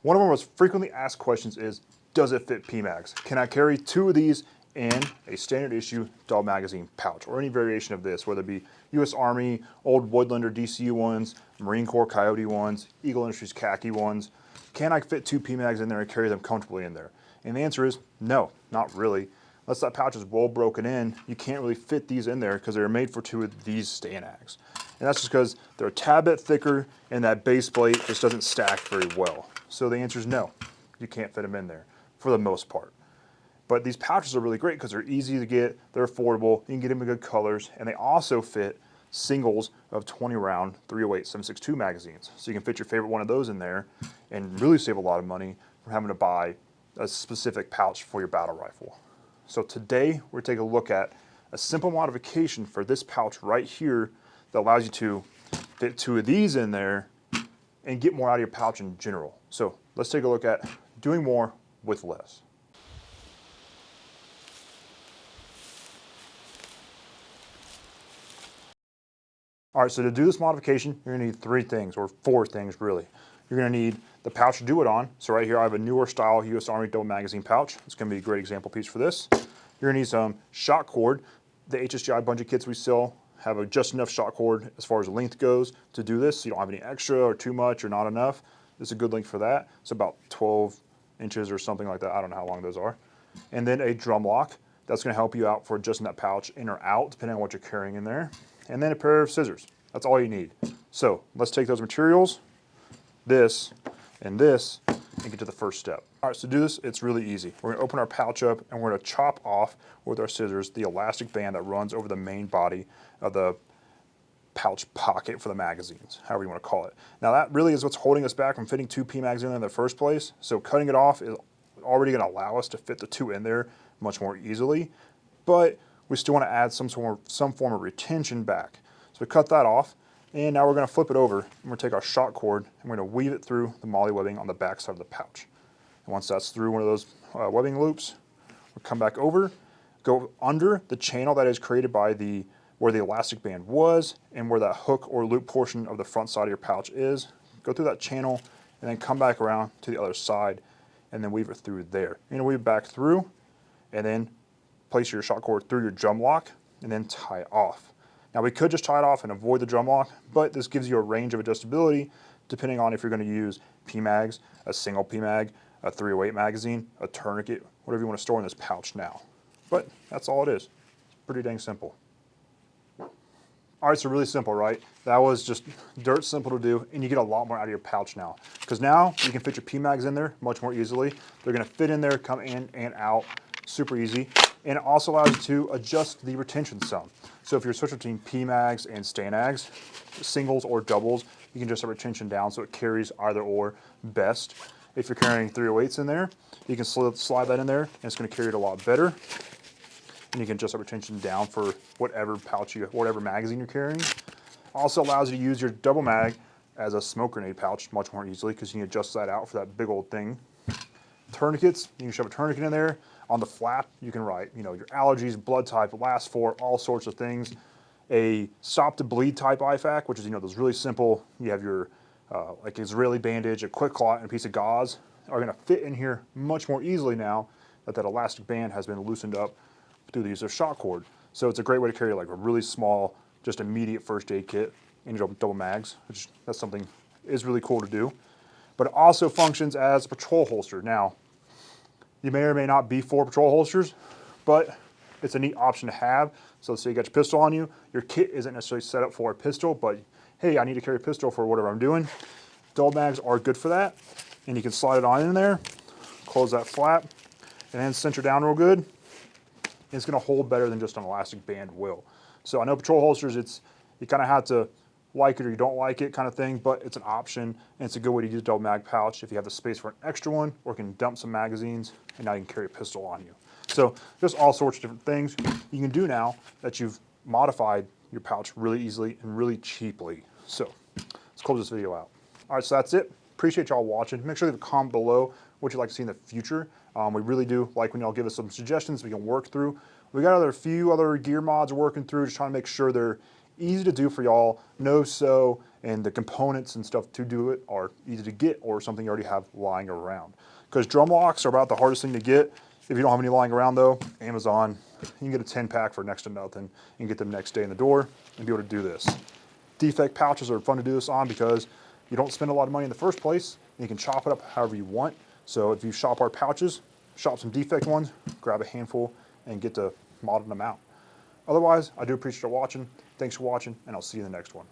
One of our most frequently asked questions is, does it fit PMAGs? Can I carry 2 of these in a standard issue double magazine pouch or any variation of this, whether it be US Army, old Woodland or DCU ones, Marine Corps Coyote ones, Eagle Industries khaki ones? Can I fit 2 PMAGs in there and carry them comfortably in there? And the answer is no, not really. Unless that pouch is well broken in, you can't really fit these in there because they're made for 2 of these STANAGs. And that's just because they're a tad bit thicker and that base plate just doesn't stack very well. So the answer is no, you can't fit them in there for the most part. But these pouches are really great because they're easy to get, they're affordable, you can get them in good colors, and they also fit singles of 20 round 308 7.62 magazines. So you can fit your favorite one of those in there and really save a lot of money from having to buy a specific pouch for your battle rifle. So today we're taking a look at a simple modification for this pouch right here that allows you to fit 2 of these in there and get more out of your pouch in general. So let's take a look at doing more with less. All right, so to do this modification, you're gonna need 3 things, or 4 things really. You're gonna need the pouch to do it on. So right here I have a newer style US Army double magazine pouch. It's gonna be a great example piece for this. You're gonna need some shot cord. The HSGI bungee kits we sell have a just enough shot cord as far as the length goes to do this, so you don't have any extra or too much or not enough. It's a good length for that. It's about 12 inches or something like that. I don't know how long those are. And then a drum lock. That's gonna help you out for adjusting that pouch in or out, depending on what you're carrying in there. And then a pair of scissors. That's all you need. So let's take those materials, this, and get to the first step. All right, so to do this, it's really easy. We're gonna open our pouch up and we're gonna chop off with our scissors the elastic band that runs over the main body of the pouch pocket for the magazines, however you wanna call it. Now that really is what's holding us back from fitting 2 PMAGs in the first place. So cutting it off is already gonna allow us to fit the 2 in there much more easily, but we still wanna add some form of retention back. So we cut that off, and now we're gonna flip it over, and we're gonna take our shot cord, and we're gonna weave it through the MOLLE webbing on the back side of the pouch. And once that's through one of those webbing loops, we'll come back over, go under the channel that is created by where the elastic band was, and where that hook or loop portion of the front side of your pouch is. Go through that channel, and then come back around to the other side, and then weave it through there. You're gonna weave it back through, and then place your shot cord through your drum lock, and then tie it off. Now we could just tie it off and avoid the drum lock, but this gives you a range of adjustability depending on if you're going to use PMAGs, a single PMAG, a 308 magazine, a tourniquet, whatever you want to store in this pouch now. But that's all it is. It's pretty dang simple. All right, so really simple, right? That was just dirt simple to do, and you get a lot more out of your pouch now. Because now you can fit your PMAGs in there much more easily. They're going to fit in there, come in and out, super easy. And it also allows you to adjust the retention some. So if you're switching between PMAGs and STANAGs, singles or doubles, you can adjust the retention down so it carries either or best. If you're carrying 308s in there, you can slide that in there, and it's going to carry it a lot better. And you can adjust the retention down for whatever pouch whatever magazine you're carrying. Also allows you to use your double mag as a smoke grenade pouch much more easily because you can adjust that out for that big old thing. Tourniquets, you can shove a tourniquet in there. On the flap, you can write, your allergies, blood type, last 4, all sorts of things. A stop to bleed type IFAK, which is, those really simple, you have your like Israeli bandage, a quick clot, and a piece of gauze are gonna fit in here much more easily now that elastic band has been loosened up through the use of shot cord. So it's a great way to carry like a really small, just immediate first aid kit in your double mags, which that's something is really cool to do. But it also functions as a patrol holster. Now, you may or may not be for patrol holsters, but it's a neat option to have. So let's say you got your pistol on you, your kit isn't necessarily set up for a pistol, but hey, I need to carry a pistol for whatever I'm doing. Double mags are good for that. And you can slide it on in there, close that flap, and then cinch it down real good. It's gonna hold better than just an elastic band will. So I know patrol holsters, you kind of have to like it or you don't like it kind of thing, but it's an option, and it's a good way to use a double mag pouch if you have the space for an extra one, or can dump some magazines, and now you can carry a pistol on you. So just all sorts of different things you can do now that you've modified your pouch really easily and really cheaply. So let's close this video out. All right, so that's it. Appreciate y'all watching. Make sure to leave a comment below what you'd like to see in the future. We really do like when y'all give us some suggestions we can work through. We got a few other gear mods we're working through, just trying to make sure they're easy to do for y'all, no sew, and the components and stuff to do it are easy to get or something you already have lying around. Because drum locks are about the hardest thing to get. If you don't have any lying around though, Amazon, you can get a 10-pack for next to nothing and get them next day in the door and be able to do this. Defect pouches are fun to do this on because you don't spend a lot of money in the first place, and you can chop it up however you want. So if you shop our pouches, shop some defect ones, grab a handful, and get to modeling them out. Otherwise, I do appreciate you watching. Thanks for watching, and I'll see you in the next one.